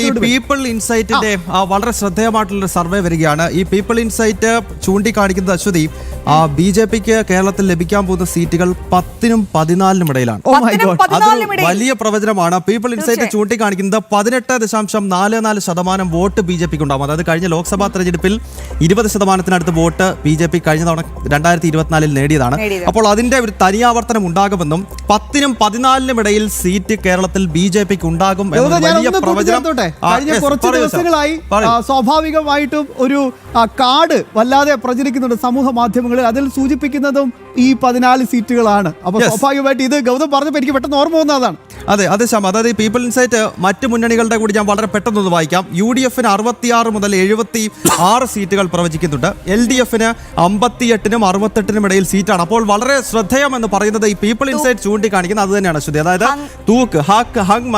ഈ പീപ്പിൾ ഇൻസൈറ്റിന്റെ വളരെ ശ്രദ്ധേയമായിട്ടുള്ള സർവേ വരികയാണ്. ഈ പീപ്പിൾ ഇൻസൈറ്റ് ചൂണ്ടിക്കാണിക്കുന്നത് അശ്വതി ബി.ജെ.പിക്ക് കേരളത്തിൽ ലഭിക്കാൻ പോകുന്ന സീറ്റുകൾ 10-നും 14-നും ഇടയിലാണ്. അത് വലിയ പ്രവചനമാണ്. പീപ്പിൾ ഇൻസൈറ്റ് ചൂണ്ടിക്കാണിക്കുന്നത് 18.44% വോട്ട് ബി.ജെ.പിക്ക് ഉണ്ടാകും. അതായത് കഴിഞ്ഞ ലോക്സഭാ തെരഞ്ഞെടുപ്പിൽ 20% വോട്ട് ബി.ജെ.പി കഴിഞ്ഞ തവണ 2024 നേടിയതാണ്. അപ്പോൾ അതിന്റെ ഒരു തനിയാവർത്തനം ഉണ്ടാകുമെന്നും 10-നും 14-നും ഇടയിൽ സീറ്റ് കേരളത്തിൽ ബി.ജെ.പിക്ക് ഉണ്ടാകും എന്ന വലിയ പ്രവചനം കഴിഞ്ഞ കുറച്ച് ദിവസങ്ങളായി സ്വാഭാവികമായിട്ടും ഒരു കാർഡ് വല്ലാതെ പ്രചരിക്കുന്നുണ്ട് സമൂഹ മാധ്യമങ്ങളിൽ. അതിൽ സൂചിപ്പിക്കുന്നതും ഈ 14 സീറ്റുകളാണ്. അപ്പൊ സ്വാഭാവികമായിട്ട് ഇത് ഗൗതം പറഞ്ഞപ്പോൾ എനിക്ക് പെട്ടെന്ന് ഓർമ്മ വന്നതാണ്. അതെ ശ്യാം, അതായത് പീപ്പിൾ ഇൻസൈറ്റ് മറ്റ് മുന്നണികളുടെ കൂടി ഞാൻ വളരെ പെട്ടെന്ന് വായിക്കാം. UDF-ന് 66 മുതൽ 76 സീറ്റുകൾ പ്രവചിക്കുന്നുണ്ട്. LDF-ന് 58-നും 68-നും ഇടയിൽ സീറ്റാണ്. അപ്പോൾ വളരെ ശ്രദ്ധേയമെന്ന് പറയുന്നത് ഈ പീപ്പിൾ ഇൻസൈറ്റ് ചൂണ്ടിക്കാണിക്കുന്നത് അത് തന്നെയാണ് ശ്രുതി. അതായത് ഹങ്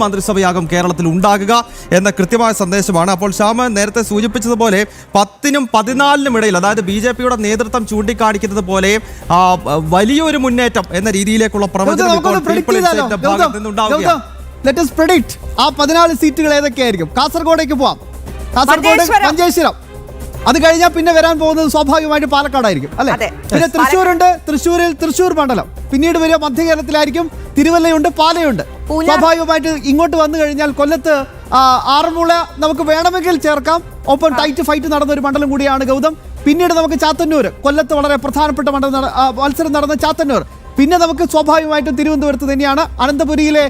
മന്ത്രിസഭയാകും കേരളത്തിൽ ഉണ്ടാകുക എന്ന കൃത്യമായ സന്ദേശമാണ്. അപ്പോൾ ശ്യാം നേരത്തെ സൂചിപ്പിച്ചതുപോലെ 10-നും 14-നും ഇടയിൽ, അതായത് ബി.ജെ.പിയുടെ നേതൃത്വം ചൂണ്ടിക്കാണിക്കുന്നത് പോലെ വലിയൊരു മുന്നേറ്റം എന്ന രീതിയിലേക്കുള്ള പ്രവചനം ആ 14 സീറ്റുകൾ ഏതൊക്കെയായിരിക്കും? കാസർഗോഡേക്ക് പോവാം. കാസർഗോഡ്, മഞ്ചേശ്വരം, അത് കഴിഞ്ഞാൽ പിന്നെ വരാൻ പോകുന്നത് സ്വാഭാവികമായിട്ട് പാലക്കാടായിരിക്കും അല്ലെ. പിന്നെ തൃശ്ശൂരുണ്ട്. തൃശ്ശൂർ മണ്ഡലം. പിന്നീട് വരിക മധ്യ കേരളത്തിലായിരിക്കും. തിരുവല്ലയുണ്ട്, പാലയുണ്ട്. സ്വാഭാവികമായിട്ട് ഇങ്ങോട്ട് വന്നു കഴിഞ്ഞാൽ കൊല്ലത്ത് ആറന്മുള നമുക്ക് വേണമെങ്കിൽ ചേർക്കാം. ഒപ്പം ടൈറ്റ് ഫൈറ്റ് നടന്ന ഒരു മണ്ഡലം കൂടിയാണ് ഗൗതം. പിന്നീട് നമുക്ക് ചാത്തന്നൂർ, കൊല്ലത്ത് വളരെ പ്രധാനപ്പെട്ട മത്സരം നടന്ന ചാത്തന്നൂർ. പിന്നെ നമുക്ക് സ്വാഭാവികമായിട്ടും തിരുവനന്തപുരത്ത് തന്നെയാണ്. അനന്തപുരിയിലെ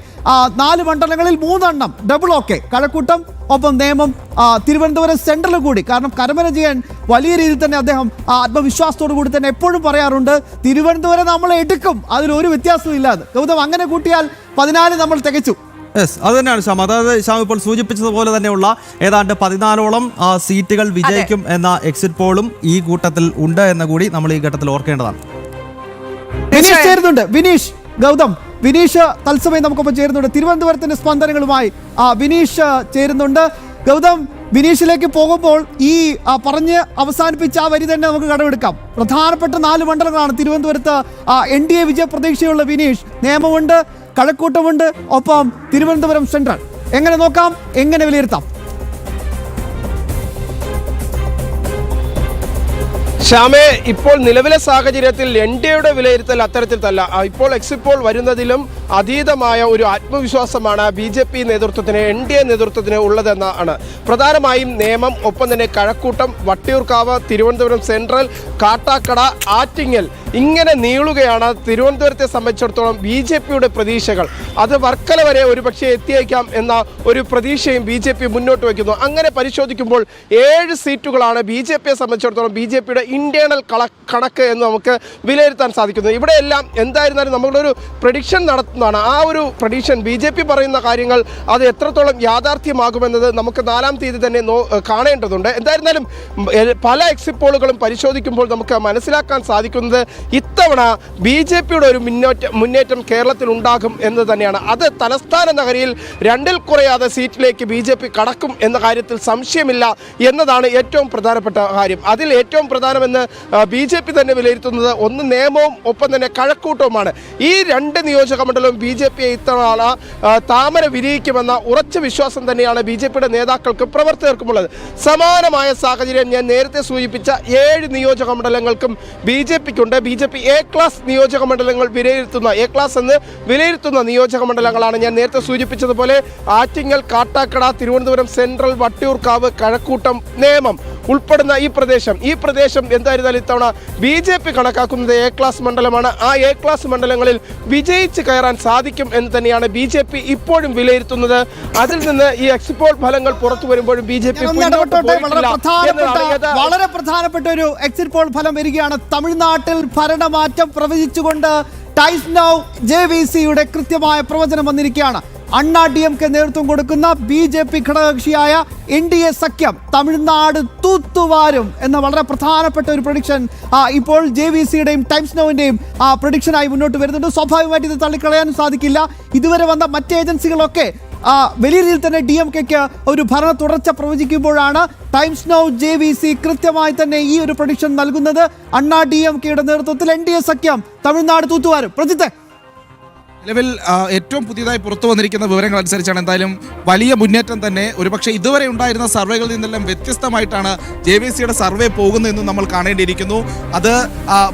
4 മണ്ഡലങ്ങളിൽ 3 ഡബിൾ ഓക്കെ. കഴക്കൂട്ടം, ഒപ്പം നേമം, തിരുവനന്തപുരം സെൻട്രൽ കൂടി. കാരണം കരമന ചെയ്യാൻ വലിയ രീതിയിൽ തന്നെ അദ്ദേഹം ആത്മവിശ്വാസത്തോടു കൂടി തന്നെ എപ്പോഴും പറയാറുണ്ട്, തിരുവനന്തപുരം നമ്മൾ എടുക്കും, അതിലൊരു വ്യത്യാസവും ഇല്ലാതെ. ഗൗതം, അങ്ങനെ കൂട്ടിയാൽ 14 നമ്മൾ തികച്ചു. അത് തന്നെയാണ് ശ്യാം. അതായത് ശ്യാം ഇപ്പോൾ സൂചിപ്പിച്ചതുപോലെ തന്നെയുള്ള ഏതാണ്ട് 14ഓളം സീറ്റുകൾ വിജയിക്കും എന്ന എക്സിറ്റ് പോളും ഈ കൂട്ടത്തിൽ ഉണ്ട് എന്ന് കൂടി നമ്മൾ ഈ ഘട്ടത്തിൽ ഓർക്കേണ്ടതാണ്. വിനീഷ് ചേരുന്നുണ്ട്. വിനീഷ് തത്സമയം നമുക്കൊപ്പം ചേരുന്നുണ്ട്. തിരുവനന്തപുരത്തിന്റെ സ്പന്ദനങ്ങളുമായി വിനീഷ് ചേരുന്നുണ്ട്. ഗൗതം, വിനീഷിലേക്ക് പോകുമ്പോൾ ഈ പറഞ്ഞ് അവസാനിപ്പിച്ച ആ വരി തന്നെ നമുക്ക് കടമെടുക്കാം. പ്രധാനപ്പെട്ട 4 മണ്ഡലങ്ങളാണ് തിരുവനന്തപുരത്ത് NDA വിജയ പ്രതീക്ഷയുള്ള വിനീഷ്. നേമമുണ്ട്, കഴക്കൂട്ടമുണ്ട്, ഒപ്പം തിരുവനന്തപുരം സെൻട്രൽ. എങ്ങനെ നോക്കാം, എങ്ങനെ വിലയിരുത്താം? ശ്യാമേ, ഇപ്പോൾ നിലവിലെ സാഹചര്യത്തിൽ NDAയുടെ വിലയിരുത്തൽ അത്തരത്തിൽ തല്ല. ഇപ്പോൾ എക്സിറ്റ് പോൾ വരുന്നതിലും അതീതമായ ഒരു ആത്മവിശ്വാസമാണ് BJP നേതൃത്വത്തിന്, NDA നേതൃത്വത്തിന് ഉള്ളതെന്നാണ്. പ്രധാനമായും നേമം, ഒപ്പം തന്നെ കഴക്കൂട്ടം, വട്ടിയൂർക്കാവ്, തിരുവനന്തപുരം സെൻട്രൽ, കാട്ടാക്കട, ആറ്റിങ്ങൽ, ഇങ്ങനെ നീളുകയാണ് തിരുവനന്തപുരത്തെ സംബന്ധിച്ചിടത്തോളം BJPയുടെ പ്രതീക്ഷകൾ. അത് വർക്കല വരെ ഒരുപക്ഷെ എത്തിയേക്കാം എന്ന ഒരു പ്രതീക്ഷയും BJP മുന്നോട്ട് വയ്ക്കുന്നു. അങ്ങനെ പരിശോധിക്കുമ്പോൾ 7 സീറ്റുകളാണ് BJPയെ സംബന്ധിച്ചിടത്തോളം BJPയുടെ ഇന്റേണൽ കണക്ക് എന്ന് നമുക്ക് വിലയിരുത്താൻ സാധിക്കുന്നത്. ഇവിടെയെല്ലാം എന്തായിരുന്നാലും നമ്മളൊരു പ്രഡിക്ഷൻ നടത്തുന്നതാണ്. ആ ഒരു പ്രഡിക്ഷൻ BJP പറയുന്ന കാര്യങ്ങൾ അത് എത്രത്തോളം യാഥാർത്ഥ്യമാകുമെന്നത് നമുക്ക് 4-ാം തീയതി തന്നെ കാണേണ്ടതുണ്ട്. എന്തായിരുന്നാലും പല എക്സിറ്റ് പോളുകളും പരിശോധിക്കുമ്പോൾ നമുക്ക് മനസ്സിലാക്കാൻ സാധിക്കുന്നത് ഇത്തവണ BJPയുടെ ഒരു മുന്നേറ്റം കേരളത്തിൽ ഉണ്ടാകും എന്ന് തന്നെയാണ്. അത് തലസ്ഥാന നഗരിയിൽ 2-ൽ കുറയാതെ സീറ്റിലേക്ക് BJP കടക്കും എന്ന കാര്യത്തിൽ സംശയമില്ല എന്നതാണ് ഏറ്റവും പ്രധാനപ്പെട്ട കാര്യം. അതിൽ ഏറ്റവും പ്രധാനമെന്ന് BJP തന്നെ വിലയിരുത്തുന്നത് ഒന്ന് നേമവും ഒപ്പം തന്നെ കഴക്കൂട്ടവുമാണ്. ഈ 2 നിയോജക മണ്ഡലവും BJPയെ ഇത്തവണ താമര വിരിയിക്കുമെന്ന ഉറച്ച വിശ്വാസം തന്നെയാണ് BJPയുടെ നേതാക്കൾക്കും പ്രവർത്തകർക്കുമുള്ളത്. സമാനമായ സാഹചര്യം ഞാൻ നേരത്തെ സൂചിപ്പിച്ച 7 നിയോജക മണ്ഡലങ്ങൾക്കും BJPക്കുണ്ട്. BJP A ക്ലാസ് നിയോജക മണ്ഡലങ്ങൾ A ക്ലാസ് എന്ന് വിലയിരുത്തുന്ന നിയോജക മണ്ഡലങ്ങളാണ് ഞാൻ നേരത്തെ സൂചിപ്പിച്ചതുപോലെ ആറ്റിങ്ങൽ, കാട്ടാക്കട, തിരുവനന്തപുരം സെൻട്രൽ, വട്ടിയൂർക്കാവ്, കഴക്കൂട്ടം, നേമം ഉൾപ്പെടുന്ന ഈ പ്രദേശം എന്തായിരുന്നാലും ഇത്തവണ BJP കണക്കാക്കുന്നത് A ക്ലാസ് മണ്ഡലമാണ്. ആ A ക്ലാസ് മണ്ഡലങ്ങളിൽ വിജയിച്ച് കയറാൻ സാധിക്കും എന്ന് തന്നെയാണ് BJP ഇപ്പോഴും വിലയിരുത്തുന്നത്. അതിൽ നിന്ന് ഈ എക്സിറ്റ് പോൾ ഫലങ്ങൾ പുറത്തു വരുമ്പോഴും BJP വളരെ പ്രധാനപ്പെട്ട ഒരു എക്സിറ്റ് പോൾ ഫലം വരികയാണ്. തമിഴ്നാട്ടിൽ ഭരണമാറ്റം പ്രവചിച്ചുകൊണ്ട് ടൈംസ് നൗ JVCയുടെ കൃത്യമായ പ്രവചനം വന്നിരിക്കുകയാണ്. അണ്ണാ DMK നേതൃത്വം കൊടുക്കുന്ന BJP ഘടകകക്ഷിയായ NDA സഖ്യം തമിഴ്നാട് തൂത്തുവാരും എന്ന വളരെ പ്രധാനപ്പെട്ട ഒരു പ്രഡിക്ഷൻ ഇപ്പോൾ JVCയുടെയും ടൈംസ് നൗവിന്റെയും പ്രഡിക്ഷനായി മുന്നോട്ട് വരുന്നുണ്ട്. സ്വാഭാവികമായിട്ട് ഇത് തള്ളിക്കളയാനും സാധിക്കില്ല. ഇതുവരെ വന്ന മറ്റ് ഏജൻസികളൊക്കെ വലിയ രീതിയിൽ തന്നെ DMKക്ക് ഒരു ഭരണ തുടർച്ച പ്രവചിക്കുമ്പോഴാണ് ടൈംസ് നൗ JVC കൃത്യമായി തന്നെ ഈ ഒരു പ്രഡിക്ഷൻ നൽകുന്നത്. അണ്ണാ DMKയുടെ നേതൃത്വത്തിൽ NDA സഖ്യം തമിഴ്നാട് തൂത്തുവാരും. പ്രജിത്തെ നിലവിൽ ഏറ്റവും പുതിയതായി പുറത്തു വന്നിരിക്കുന്ന വിവരങ്ങൾ അനുസരിച്ചാണ് എന്തായാലും വലിയ മുന്നേറ്റം തന്നെ ഒരുപക്ഷെ ഇതുവരെ ഉണ്ടായിരുന്ന സർവേകളിൽ നിന്നെല്ലാം വ്യത്യസ്തമായിട്ടാണ് JVC സർവേ പോകുന്നതെന്ന് നമ്മൾ കാണേണ്ടിയിരിക്കുന്നു. അത്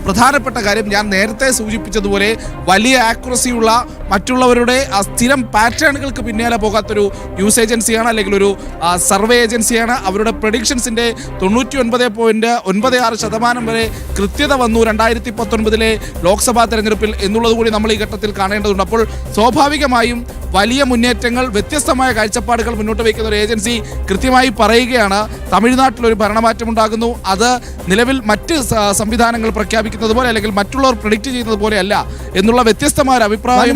പ്രധാനപ്പെട്ട കാര്യം ഞാൻ നേരത്തെ സൂചിപ്പിച്ചതുപോലെ വലിയ ആക്യുറസിയുള്ള മറ്റുള്ളവരുടെ സ്ഥിരം പാറ്റേണുകൾക്ക് പിന്നാലെ പോകാത്തൊരു ന്യൂസ് ഏജൻസിയാണ്, അല്ലെങ്കിൽ ഒരു സർവേ ഏജൻസിയാണ്. അവരുടെ പ്രഡിക്ഷൻസിൻ്റെ 99.96% വരെ കൃത്യത വന്നു 2019 ലോക്സഭാ തെരഞ്ഞെടുപ്പിൽ എന്നുള്ളത് കൂടി നമ്മൾ ഈ ഘട്ടത്തിൽ കാണേണ്ടതുണ്ട്. അപ്പോൾ സ്വാഭാവികമായും വലിയ മുന്നേറ്റങ്ങൾ, വ്യത്യസ്തമായ കാഴ്ചപ്പാടുകൾ മുന്നോട്ട് വയ്ക്കുന്ന ഒരു ഏജൻസി കൃത്യമായി പറയുകയാണ് തമിഴ്നാട്ടിലൊരു ഭരണമാറ്റം ഉണ്ടാകുന്നു. അത് നിലവിൽ മറ്റ് സംവിധാനങ്ങൾ പ്രഖ്യാപിക്കുന്നത് പോലെ അല്ലെങ്കിൽ മറ്റുള്ളവർ പ്രെഡിക്റ്റ് ചെയ്യുന്നത് പോലെയല്ല എന്നുള്ള വ്യത്യസ്തമായ ഒരു അഭിപ്രായം.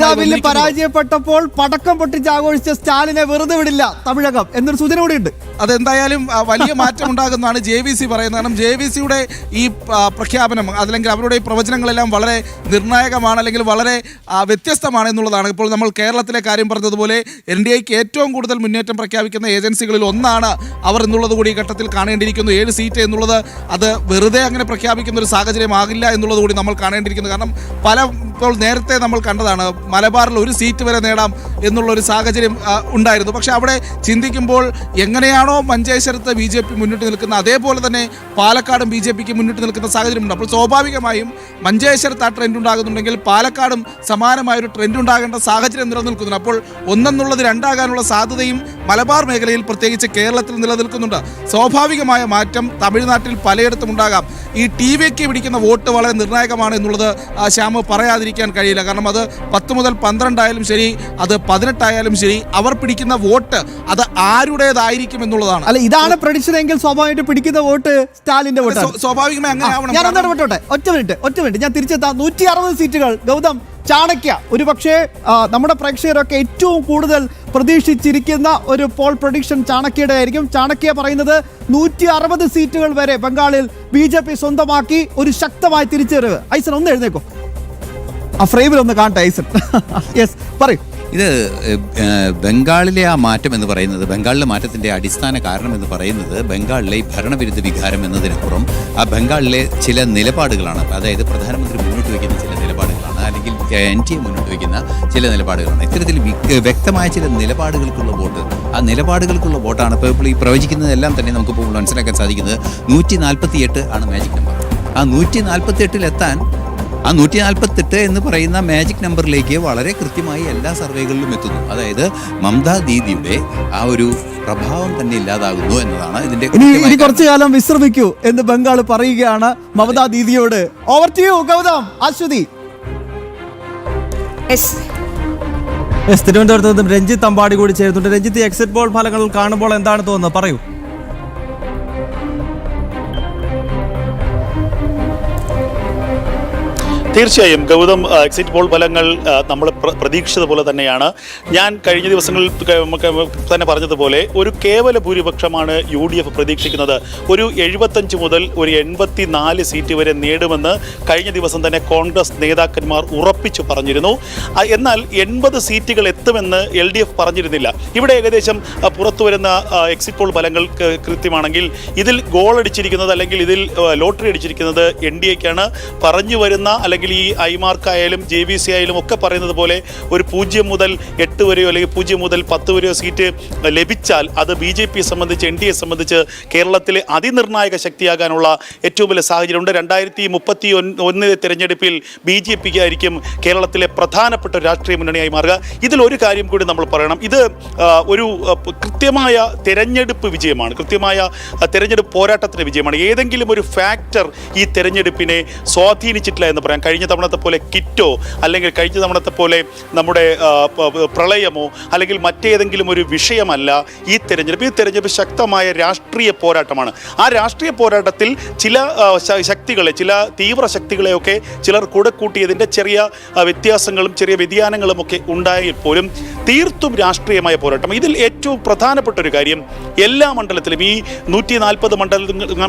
പരാജയപ്പെട്ടപ്പോൾ പടക്കം പൊട്ടിച്ച് ആഘോഷിച്ച സ്റ്റാലിനെ വെറുതെ വിടില്ല തമിഴകം എന്നൊരു സൂചന കൂടിയുണ്ട്. അതെന്തായാലും വലിയ മാറ്റം ഉണ്ടാകുന്നതാണ് JVC പറയുന്നത്. കാരണം JVCയുടെ ഈ പ്രഖ്യാപനം അല്ലെങ്കിൽ അവരുടെ ഈ പ്രവചനങ്ങളെല്ലാം വളരെ നിർണായകമാണ്, അല്ലെങ്കിൽ വളരെ വ്യത്യസ്തമാണ് എന്നുള്ളതാണ്. ഇപ്പോൾ നമ്മൾ കേരളത്തിലെ കാര്യം പറഞ്ഞതുപോലെ NDAക്ക് ഏറ്റവും കൂടുതൽ മുന്നേറ്റം പ്രഖ്യാപിക്കുന്ന ഏജൻസികളിൽ ഒന്നാണ് അവർ എന്നുള്ളത് കൂടി ഈ ഘട്ടത്തിൽ കാണേണ്ടിയിരിക്കുന്നു. 7 സീറ്റ് എന്നുള്ളത് അത് വെറുതെ അങ്ങനെ പ്രഖ്യാപിക്കുന്ന ഒരു സാഹചര്യമാകില്ല എന്നുള്ളത് കൂടി നമ്മൾ കാണേണ്ടിയിരിക്കുന്നു. കാരണം ഇപ്പോൾ നേരത്തെ നമ്മൾ കണ്ടതാണ് മലബാറിൽ 1 സീറ്റ് വരെ നേടാം എന്നുള്ളൊരു സാഹചര്യം ഉണ്ടായിരുന്നു. പക്ഷെ അവിടെ ചിന്തിക്കുമ്പോൾ എങ്ങനെയാണോ മഞ്ചേശ്വരത്ത് BJP മുന്നിട്ട് നിൽക്കുന്ന അതേപോലെ തന്നെ പാലക്കാടും BJPക്ക് മുന്നിട്ട് നിൽക്കുന്ന സാഹചര്യമുണ്ട്. അപ്പോൾ സ്വാഭാവികമായും മഞ്ചേശ്വരത്ത് ആ ട്രെൻഡ് ഉണ്ടാകുന്നുണ്ടെങ്കിൽ പാലക്കാടും സമാനമായൊരു ട്രെൻഡ് ഉണ്ടാകേണ്ട സാഹചര്യം നിലനിൽക്കുന്നു. അപ്പോൾ 1 2 സാധ്യതയും മലബാർ മേഖലയിൽ പ്രത്യേകിച്ച് കേരളത്തിൽ നിലനിൽക്കുന്നുണ്ട്. സ്വാഭാവികമായ മാറ്റം തമിഴ്നാട്ടിൽ പലയിടത്തും ഉണ്ടാകാം. ഈ TVക്ക് പിടിക്കുന്ന വോട്ട് വളരെ നിർണായകമാണ് എന്നുള്ളത് ശ്യാമ് പറയാതിരിക്കാൻ കഴിയില്ല. കാരണം അത് 10 മുതൽ 12 ആയാലും ശരി, അത് 18 ആയാലും ശരി, അവർ പിടിക്കുന്ന വോട്ട് അത് ആരുടേതായിരിക്കും എന്നുള്ളതാണ്. അല്ല, ഇതാണ് പ്രഡിക്ഷൻ എങ്കിൽ സ്വാഭാവികമായിട്ട് പിടിക്കുന്ന വോട്ട് സ്റ്റാലിന്റെ വോട്ട്. സ്വാഭാവികമായി അങ്ങനെ ആവണം. ഞാൻ ഒന്നിടപെട്ടോട്ടെ, ഒറ്റ മിനിറ്റ് ഞാൻ തിരിച്ചെത്താം. 160 സീറ്റുകൾ ഗൗതം ചാണക്യ, ഒരുപക്ഷെ നമ്മുടെ പ്രേക്ഷകരൊക്കെ ഏറ്റവും കൂടുതൽ പ്രതീക്ഷിച്ചിരിക്കുന്ന ഒരു പോൾ പ്രഡിക്ഷൻ ചാണക്യയുടെ ആയിരിക്കും. ചാണക്യ പറയുന്നത് 160 സീറ്റുകൾ വരെ ബംഗാളിൽ BJP സ്വന്തമാക്കി ഒരു ശക്തമായ തിരിച്ചുവരവ്. ഐസൻ ഒന്ന് എഴുന്നേക്കോ, ആ ഫ്രെയിമിൽ ഒന്ന് കാണട്ടെ ഐസൻ. യെസ്, പറയൂ. ഇത് ബംഗാളിലെ ആ മാറ്റം എന്ന് പറയുന്നത്, ബംഗാളിലെ മാറ്റത്തിൻ്റെ അടിസ്ഥാന കാരണം എന്ന് പറയുന്നത് ബംഗാളിലെ ഈ ഭരണവിരുദ്ധ വികാരം എന്നതിനപ്പുറം ആ ബംഗാളിലെ ചില നിലപാടുകളാണ്. അതായത് പ്രധാനമന്ത്രി മുന്നോട്ട് വയ്ക്കുന്ന ചില നിലപാടുകളാണ്, അല്ലെങ്കിൽ NDA മുന്നോട്ട് വയ്ക്കുന്ന ചില നിലപാടുകളാണ്. ഇത്തരത്തിൽ വ്യക്തമായ ചില നിലപാടുകൾക്കുള്ള വോട്ട്, ആ നിലപാടുകൾക്കുള്ള വോട്ടാണ് ഇപ്പോൾ ഈ പ്രവചിക്കുന്നതെല്ലാം തന്നെ നമുക്കിപ്പോൾ മനസ്സിലാക്കാൻ സാധിക്കുന്നത്. 148 ആണ് മാജിക് നമ്പർ. ആ 148 ആ 148 എന്ന് പറയുന്ന മാജിക് നമ്പറിലേക്ക് വളരെ കൃത്യമായി എല്ലാ സർവേകളിലും എത്തുന്നു. അതായത് മമതാ ദീദിയുടെ ആ ഒരു പ്രഭാവം തന്നെ ഇല്ലാതാകുന്നു എന്നതാണ് ഇതിന്റെ. ഇനി കുറച്ചു കാലം വിശ്രമിക്കൂ എന്ന് ബംഗാൾ പറയുകയാണ് മമതാ ദീദിയോട്. Over to you Gautam, Aswathy. തിരുവനന്തപുരത്ത് നിന്നും രഞ്ജിത്ത് അമ്പാടി കൂടി ചേരുന്നുണ്ട്. രഞ്ജിത്ത്, എക്സിറ്റ് പോൾ ഫലങ്ങൾ കാണുമ്പോൾ എന്താണ് തോന്നുന്നത്, പറയൂ. തീർച്ചയായും ഗൗതം, എക്സിറ്റ് പോൾ ഫലങ്ങൾ നമ്മൾ പ്രതീക്ഷിച്ചത് പോലെ തന്നെയാണ്. ഞാൻ കഴിഞ്ഞ ദിവസങ്ങളിൽ തന്നെ പറഞ്ഞതുപോലെ ഒരു കേവല ഭൂരിപക്ഷമാണ് UDF പ്രതീക്ഷിക്കുന്നത്. ഒരു 75 മുതൽ ഒരു 84 സീറ്റ് വരെ നേടുമെന്ന് കഴിഞ്ഞ ദിവസം തന്നെ കോൺഗ്രസ് നേതാക്കന്മാർ ഉറപ്പിച്ചു പറഞ്ഞിരുന്നു. എന്നാൽ 80 സീറ്റുകൾ എത്തുമെന്ന് LDF പറഞ്ഞിരുന്നില്ല. ഇവിടെ ഏകദേശം പുറത്തു വരുന്ന എക്സിറ്റ് പോൾ ഫലങ്ങൾ കൃത്യമാണെങ്കിൽ ഇതിൽ ഗോൾ അടിച്ചിരിക്കുന്നത് അല്ലെങ്കിൽ ഇതിൽ ലോട്ടറി അടിച്ചിരിക്കുന്നത് NDAക്കാണ്. പറഞ്ഞു വരുന്ന അല്ലെങ്കിൽ ഈ ഐമാർക്കായാലും JVC ആയാലും ഒക്കെ പറയുന്നത് പോലെ ഒരു 0 മുതൽ 8 വരെയോ അല്ലെങ്കിൽ 0 മുതൽ 10 വരെയോ സീറ്റ് ലഭിച്ചാൽ അത് BJPയെ സംബന്ധിച്ച് NDAയെ സംബന്ധിച്ച് കേരളത്തിലെ അതിനിർണായക ശക്തിയാകാനുള്ള ഏറ്റവും വലിയ സാഹചര്യമുണ്ട്. 2031 തെരഞ്ഞെടുപ്പിൽ BJPക്ക് ആയിരിക്കും കേരളത്തിലെ പ്രധാനപ്പെട്ട രാഷ്ട്രീയ മുന്നണിയായി മാറുക. ഇതിലൊരു കാര്യം കൂടി നമ്മൾ പറയണം. ഇത് ഒരു കൃത്യമായ തെരഞ്ഞെടുപ്പ് വിജയമാണ്, കൃത്യമായ തെരഞ്ഞെടുപ്പ് പോരാട്ടത്തിൻ്റെ വിജയമാണ്. ഏതെങ്കിലും ഒരു ഫാക്ടർ ഈ തെരഞ്ഞെടുപ്പിനെ സ്വാധീനിച്ചിട്ടില്ല എന്ന് പറയാം. കഴിഞ്ഞ തവണത്തെ പോലെ കിറ്റോ അല്ലെങ്കിൽ കഴിഞ്ഞ തവണത്തെ പോലെ നമ്മുടെ പ്രളയമോ അല്ലെങ്കിൽ മറ്റേതെങ്കിലും ഒരു വിഷയമല്ല ഈ തെരഞ്ഞെടുപ്പ്. ഈ തെരഞ്ഞെടുപ്പ് ശക്തമായ രാഷ്ട്രീയ പോരാട്ടമാണ്. ആ രാഷ്ട്രീയ പോരാട്ടത്തിൽ ചില ശക്തികളെ, ചില തീവ്ര ശക്തികളെയൊക്കെ ചിലർ കൂടെ കൂട്ടിയതിൻ്റെ ചെറിയ വ്യത്യാസങ്ങളും ചെറിയ വ്യതിയാനങ്ങളും ഒക്കെ ഉണ്ടായാൽ പോലും തീർത്തും രാഷ്ട്രീയമായ പോരാട്ടം. ഇതിൽ ഏറ്റവും പ്രധാനപ്പെട്ട ഒരു കാര്യം, എല്ലാ മണ്ഡലത്തിലും ഈ 140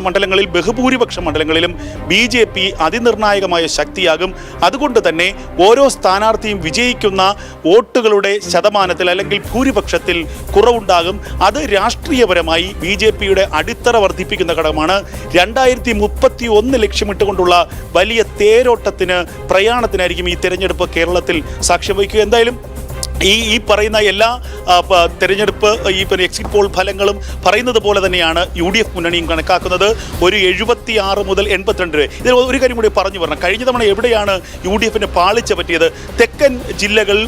മണ്ഡലങ്ങളിൽ ബഹുഭൂരിപക്ഷ മണ്ഡലങ്ങളിലും BJP അതിനിർണായകമായ ശക്തിയാകും. അതുകൊണ്ട് തന്നെ ഓരോ സ്ഥാനാർത്ഥിയും വിജയിക്കുന്ന വോട്ടുകളുടെ ശതമാനത്തിൽ അല്ലെങ്കിൽ ഭൂരിപക്ഷത്തിൽ കുറവുണ്ടാകും. അത് രാഷ്ട്രീയപരമായി BJPയുടെ അടിത്തറ വർദ്ധിപ്പിക്കുന്ന ഘടകമാണ്. 2031 ലക്ഷ്യമിട്ടുകൊണ്ടുള്ള വലിയ തേരോട്ടത്തിന് പ്രയാണത്തിനായിരിക്കും ഈ തെരഞ്ഞെടുപ്പ് കേരളത്തിൽ സാക്ഷ്യം വഹിക്കുക. എന്തായാലും ഈ പറയുന്ന എല്ലാ തെരഞ്ഞെടുപ്പ് എക്സിറ്റ് പോൾ ഫലങ്ങളും പറയുന്നത് പോലെ തന്നെയാണ് UDF മുന്നണിയും കണക്കാക്കുന്നത്. ഒരു 76 മുതൽ 82 വരെ. ഇതിൽ ഒരു കാര്യം കൂടി പറഞ്ഞു പറഞ്ഞാൽ, കഴിഞ്ഞ തവണ എവിടെയാണ് UDFന് പാളിച്ച പറ്റിയത്? തെക്കൻ ജില്ലകൾ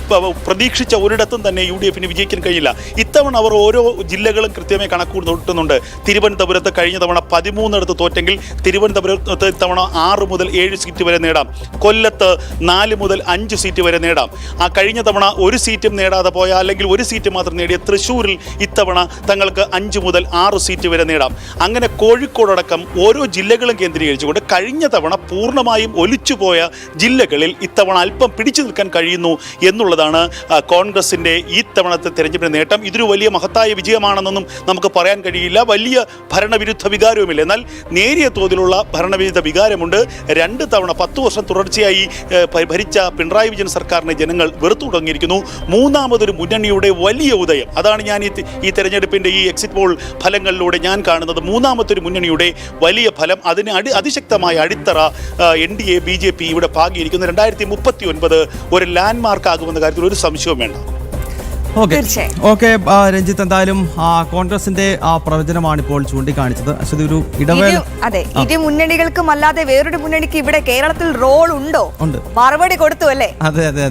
പ്രതീക്ഷിച്ച ഒരിടത്തും തന്നെ UDFന് വിജയിക്കാൻ കഴിയില്ല. ഇത്തവണ അവർ ഓരോ ജില്ലകളും കൃത്യമായി കണക്ക് കൂട്ടുന്നുണ്ട്. തിരുവനന്തപുരത്ത് കഴിഞ്ഞ തവണ 13 തോറ്റെങ്കിൽ തിരുവനന്തപുരത്ത് ഇത്തവണ 6 മുതൽ 7 സീറ്റ് വരെ നേടാം. കൊല്ലത്ത് 4 മുതൽ 5 സീറ്റ് വരെ നേടാം. ആ കഴിഞ്ഞ തവണ ഒരു സീറ്റും നേടാതെ പോയ, അല്ലെങ്കിൽ ഒരു സീറ്റ് മാത്രം നേടിയ തൃശ്ശൂരിൽ ഇത്തവണ തങ്ങൾക്ക് 5 മുതൽ 6 സീറ്റ് വരെ നേടാം. അങ്ങനെ കോഴിക്കോടടക്കം ഓരോ ജില്ലകളും കേന്ദ്രീകരിച്ചുകൊണ്ട് കഴിഞ്ഞ തവണ പൂർണ്ണമായും ഒലിച്ചുപോയ ജില്ലകളിൽ ഇത്തവണ അല്പം പിടിച്ചു നിൽക്കാൻ കഴിയുന്നു എന്നുള്ളതാണ് കോൺഗ്രസിൻ്റെ ഈ തവണത്തെ തെരഞ്ഞെടുപ്പിന്റെ നേട്ടം. ഇതൊരു വലിയ മഹത്തായ വിജയമാണെന്നൊന്നും നമുക്ക് പറയാൻ കഴിയില്ല. വലിയ ഭരണവിരുദ്ധ വികാരവുമില്ല, എന്നാൽ നേരിയ തോതിലുള്ള ഭരണവിരുദ്ധ വികാരമുണ്ട്. 2 തവണ 10 വർഷം തുടർച്ചയായി ഭരിച്ച പിണറായി വിജയൻ സർക്കാരിനെ ജനങ്ങൾ വെറുത്തു തുടങ്ങിയിരിക്കുന്നു. മൂന്നാമതൊരു മുന്നണിയുടെ വലിയ ഉദയം, അതാണ് ഞാൻ ഈ തെരഞ്ഞെടുപ്പിൻ്റെ ഈ എക്സിറ്റ് പോൾ ഫലങ്ങളിലൂടെ ഞാൻ കാണുന്നത്. മൂന്നാമത്തെ ഒരു മുന്നണിയുടെ വലിയ ഫലം, അതിന് അതിശക്തമായ അടിത്തറ NDA BJP ഇവിടെ പാകിയിരിക്കുന്നു. 2039 ഒരു ലാൻഡ് മാർക്ക് ആകുമെന്ന കാര്യത്തിൽ ഒരു സംശയവും വേണ്ട. ഓക്കെ രഞ്ജിത്ത്, എന്തായാലും കോൺഗ്രസിന്റെ പ്രവചനമാണ് ഇപ്പോൾ ചൂണ്ടിക്കാണിച്ചത്. അശ്വതി, ഒരു ഇടവേള. അതെ, ഇരു മുന്നണികൾക്കും അല്ലാതെ വേറൊരു മുന്നണിക്ക് ഇവിടെ കേരളത്തിൽ റോൾ ഉണ്ടോ? ഉണ്ട്, മറുപടി കൊടുത്തു അല്ലേ? അതെ.